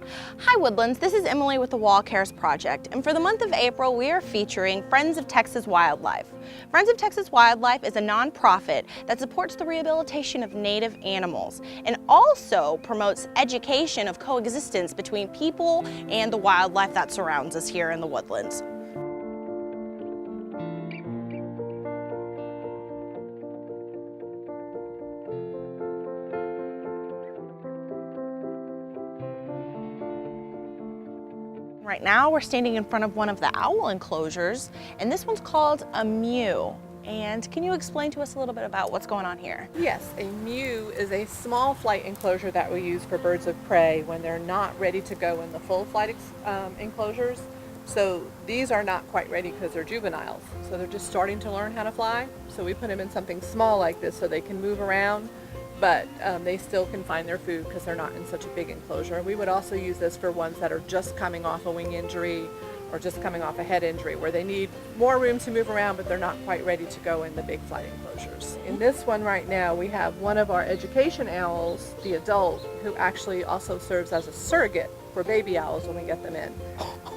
Hi Woodlands, this is Emily with the WOLcares project, and for the month of April we are featuring Friends of Texas Wildlife. Friends of Texas Wildlife is a nonprofit that supports the rehabilitation of native animals and also promotes education of coexistence between people and the wildlife that surrounds us here in the Woodlands. Right now we're standing in front of one of the owl enclosures, and this one's called a mew. And can you explain to us a little bit about what's going on here? Yes, a mew is a small flight enclosure that we use for birds of prey when they're not ready to go in the full flight enclosures. So these are not quite ready because they're juveniles. So they're just starting to learn how to fly. So we put them in something small like this so they can move around, but they still can find their food because they're not in such a big enclosure. We would also use this for ones that are just coming off a wing injury or just coming off a head injury where they need more room to move around but they're not quite ready to go in the big flight enclosures. In this one right now we have one of our education owls, the adult, who actually also serves as a surrogate for baby owls when we get them in.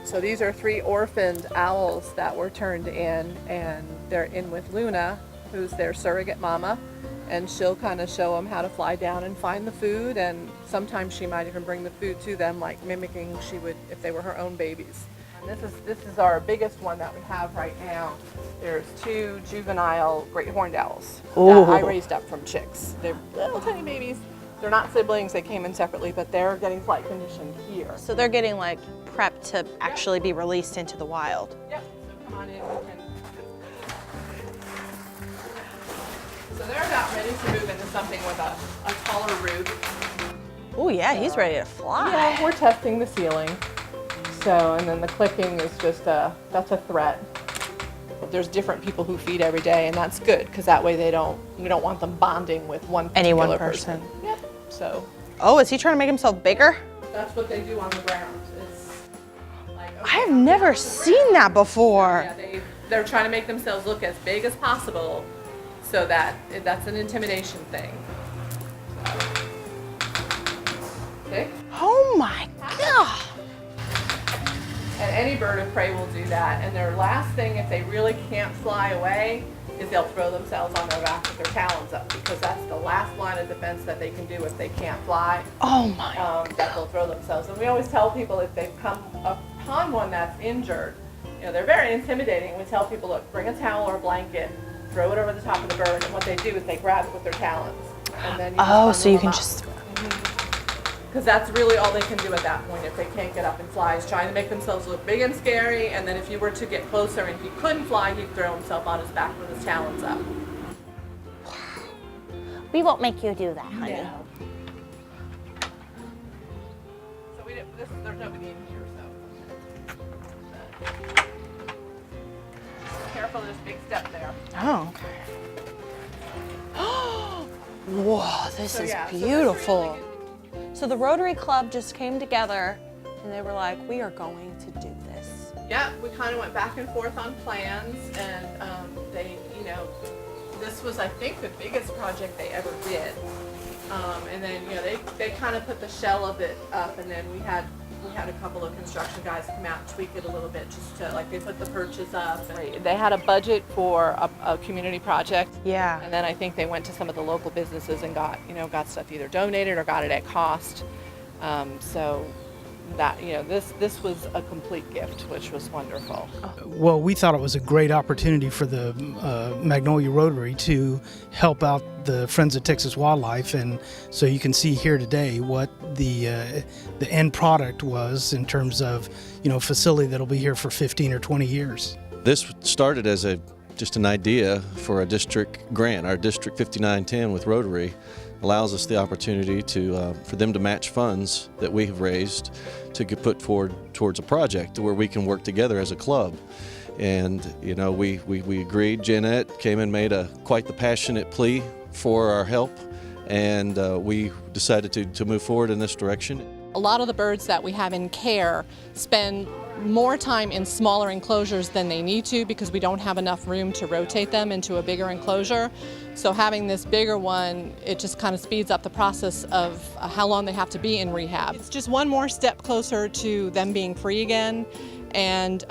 So these are 3 orphaned owls that were turned in, and they're in with Luna, who's their surrogate mama, and she'll kind of show them how to fly down and find the food, and sometimes she might even bring the food to them, like mimicking she would if they were her own babies. And this is our biggest one that we have right now. There's 2 juvenile great horned owls that I raised up from chicks. They're little tiny babies. They're not siblings, they came in separately, but they're getting flight conditioned here. So they're getting like prepped to actually be released into the wild. Yep, so come on in. So they're about ready to move into something with a taller roof. Oh yeah, he's ready to fly. Yeah, we're testing the ceiling. So, and then the clicking is just that's a threat. There's different people who feed every day, and that's good because that way we don't want them bonding with one particular person. Yep. So. Oh, is he trying to make himself bigger? That's what they do on the ground. It's like, okay, I have never seen that before. Yeah, they're trying to make themselves look as big as possible, so that's an intimidation thing. Okay. Oh my God. And any bird of prey will do that. And their last thing, if they really can't fly away, is they'll throw themselves on their back with their talons up, because that's the last line of defense that they can do if they can't fly. Oh my. That they'll throw themselves. And we always tell people if they've come upon one that's injured, they're very intimidating. We tell people, look, bring a towel or a blanket, throw it over the top of the bird, and what they do is they grab it with their talons. And then so you can just. Because that's really all they can do at that point if they can't get up and fly, is trying to make themselves look big and scary, and then if you were to get closer and if he couldn't fly, he'd throw himself on his back with his talons up. We won't make you do that, honey. Yeah. So there's nobody in here, so. Careful, there's a big step there. Oh, okay. Whoa, this is beautiful. So the Rotary Club just came together and they were like, we are going to do this. Yeah, we kind of went back and forth on plans, and this was, I think, the biggest project they ever did. And then, they kind of put the shell of it up, and then we had a couple of construction guys come out and tweak it a little bit, just to, like, they put the perches up. And they had a budget for a community project. Yeah. And then I think they went to some of the local businesses and got stuff either donated or got it at cost. So that, this was a complete gift, which was wonderful. Well, we thought it was a great opportunity for the Magnolia Rotary to help out the Friends of Texas Wildlife, and so you can see here today what the end product was in terms of facility that'll be here for 15 or 20 years. This started as just an idea for a district grant. Our District 5910 with Rotary allows us the opportunity for them to match funds that we have raised to get put forward towards a project where we can work together as a club. And we agreed. Jeanette came and made quite the passionate plea for our help, and we decided to move forward in this direction. A lot of the birds that we have in care spend more time in smaller enclosures than they need to because we don't have enough room to rotate them into a bigger enclosure. So having this bigger one, it just kind of speeds up the process of how long they have to be in rehab. It's just one more step closer to them being free again. And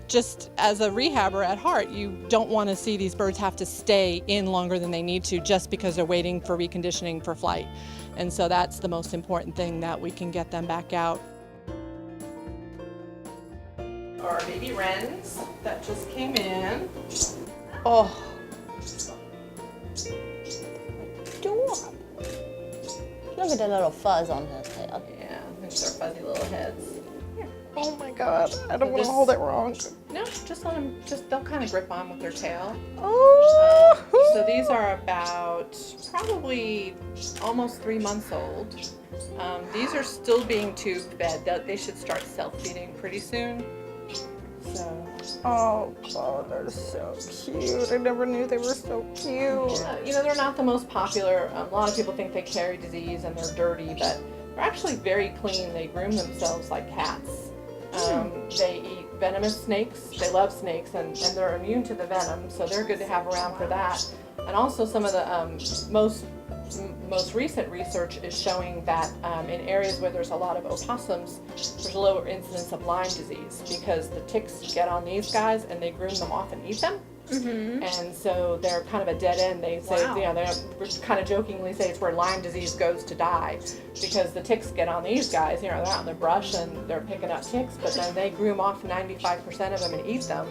just as a rehabber at heart, you don't want to see these birds have to stay in longer than they need to just because they're waiting for reconditioning for flight. And so that's the most important thing, that we can get them back out. Our baby wrens that just came in. Oh. Adorable. Look at the little fuzz on his tail. Yeah, there's their fuzzy little heads. Oh my god, I don't want to hold it wrong. No, just let them, they'll kind of grip on with their tail. Oh. So these are about probably almost 3 months old. These are still being tube fed. They should start self-feeding pretty soon. So. Oh god, they're so cute. I never knew they were so cute. You know, they're not the most popular. A lot of people think they carry disease and they're dirty, but they're actually very clean. They groom themselves like cats. They eat venomous snakes. They love snakes, and they're immune to the venom, so they're good to have around for that. And also some of the most recent research is showing that in areas where there's a lot of opossums, there's a lower incidence of Lyme disease because the ticks get on these guys and they groom them off and eat them. Mm-hmm. And so they're kind of a dead end. They say, you know, they kind of jokingly say it's where Lyme disease goes to die because the ticks get on these guys. You know, they're out in the brush and they're picking up ticks, but then they groom off 95% of them and eat them,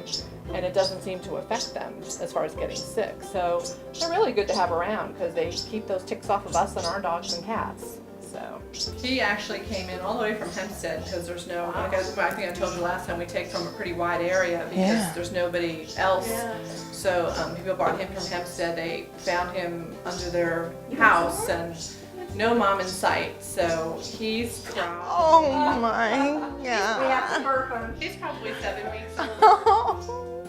and it doesn't seem to affect them as far as getting sick. So they're really good to have around because they keep those ticks off of us and our dogs and cats. So he actually came in all the way from Hempstead because there's no, like I think I told you last time, we take from a pretty wide area because there's nobody else. Yeah. So people brought him from Hempstead. They found him under their house and no mom in sight. So he's probably, oh my god. He's probably 7 weeks old.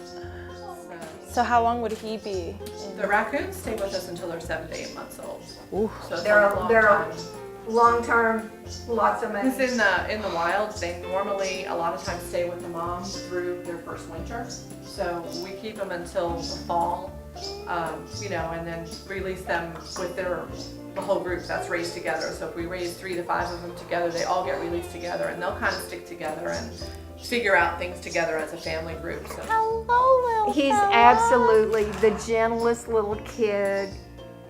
So how long would he be? The raccoons stay with us until they're 7 to 8 months old. Ooh. So they're a long time. Long-term, lots of money. Because in the wild, they normally a lot of times stay with the mom through their first winter. So we keep them until the fall, you know, and then release them with the whole group that's raised together. So if we raise 3 to 5 of them together, they all get released together, and they'll kind of stick together and figure out things together as a family group. So. Hello, little He's fella. absolutely the gentlest little kid,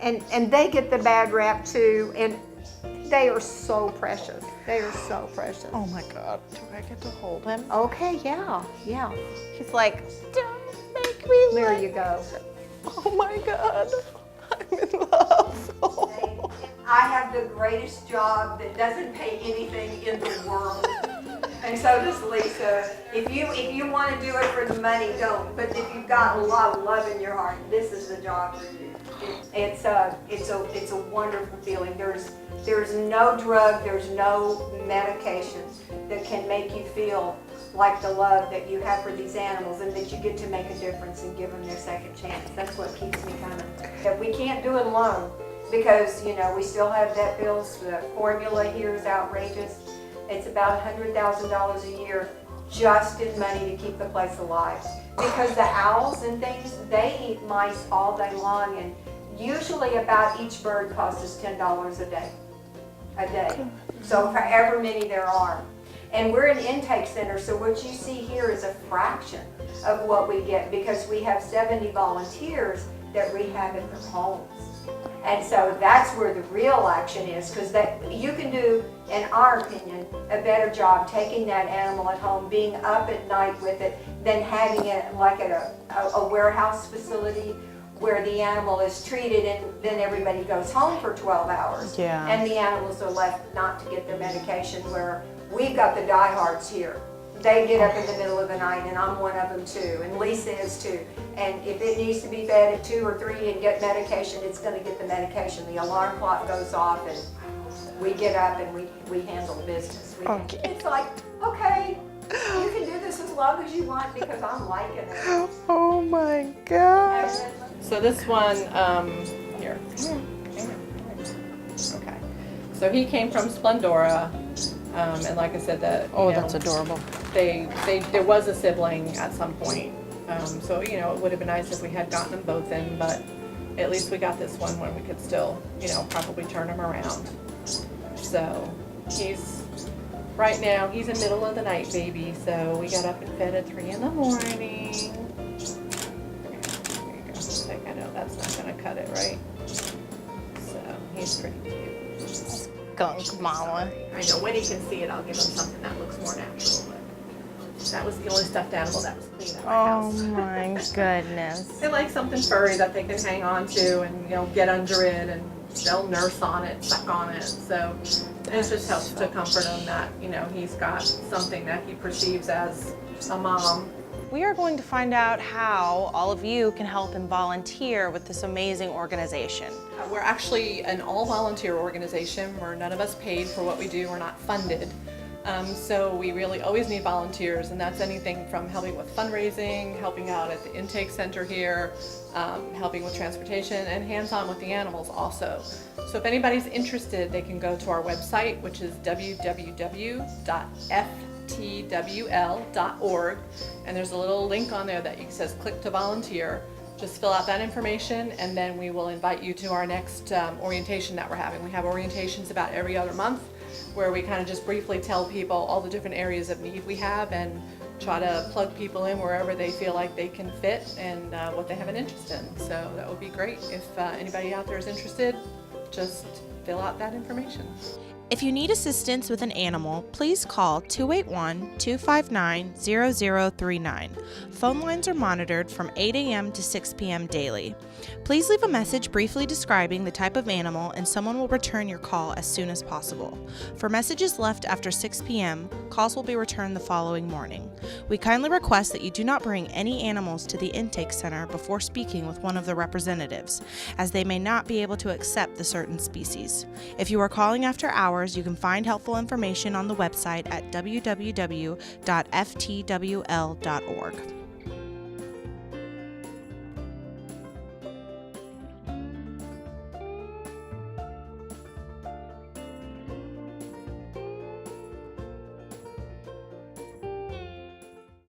and they get the bad rap too, and they are so precious. They are so precious. Oh my god, do I get to hold him? Okay, yeah. He's like, don't make me There laugh. you go. Oh my god, I'm in love. I have the greatest job that doesn't pay anything in the world. And so does Lisa. If you want to do it for the money, don't. But if you've got a lot of love in your heart, this is the job for you. It's a wonderful feeling. There's no drug, there's no medication that can make you feel like the love that you have for these animals, and that you get to make a difference and give them their second chance. That's what keeps me coming. That we can't do it alone because, you know, we still have vet bills. The formula here is outrageous. It's about $100,000 a year just in money to keep the place alive. Because the owls and things, they eat mice all day long, and usually about each bird costs us $10 a day. So for however many there are. And we're an intake center, so what you see here is a fraction of what we get because we have 70 volunteers that rehab in their homes. And so that's where the real action is, because that you can do, in our opinion, a better job taking that animal at home, being up at night with it, than having it like at a warehouse facility where the animal is treated and then everybody goes home for 12 hours. Yeah. And the animals are left not to get their medication, where we've got the diehards here. They get up in the middle of the night, and I'm one of them too, and Lisa is too. And if it needs to be fed at 2 or 3 and get medication, it's going to get the medication. The alarm clock goes off, and we get up and we handle business. Okay. It's like, okay, you can do this as long as you want because I'm liking it. Oh my gosh. So this one, here. Okay. So he came from Splendora, and like I said, Oh, that's adorable. there was a sibling at some point. So, you know, it would have been nice if we had gotten them both in, but at least we got this one when we could still, you know, probably turn him around. So right now, he's a middle of the night baby, so we got up and fed at 3 in the morning. There you go. I know that's not gonna cut it, right? So he's pretty cute. Skunk mama. I know when he can see it, I'll give him something that looks more natural. But that was the only stuffed animal that was clean at my Oh house. my goodness. They like something furry that they can hang on to and, you know, get under it, and they'll nurse on it, suck on it. So it just helps to comfort him that, you know, he's got something that he perceives as a mom. We are going to find out how all of you can help and volunteer with this amazing organization. We're actually an all-volunteer organization. We're none of us paid for what we do. We're not funded. So we really always need volunteers, and that's anything from helping with fundraising, helping out at the intake center here, helping with transportation, and hands-on with the animals also. So if anybody's interested, they can go to our website, which is www.ftwl.org, and there's a little link on there that says click to volunteer. Just fill out that information, and then we will invite you to our next orientation that we're having. We have orientations about every other month, where we kind of just briefly tell people all the different areas of need we have and try to plug people in wherever they feel like they can fit and what they have an interest in. So that would be great. If anybody out there is interested, just fill out that information. If you need assistance with an animal, please call 281-259-0039. Phone lines are monitored from 8 a.m. to 6 p.m. daily. Please leave a message briefly describing the type of animal, and someone will return your call as soon as possible. For messages left after 6 p.m., calls will be returned the following morning. We kindly request that you do not bring any animals to the intake center before speaking with one of the representatives, as they may not be able to accept the certain species. If you are calling after hours, you can find helpful information on the website at www.ftwl.org.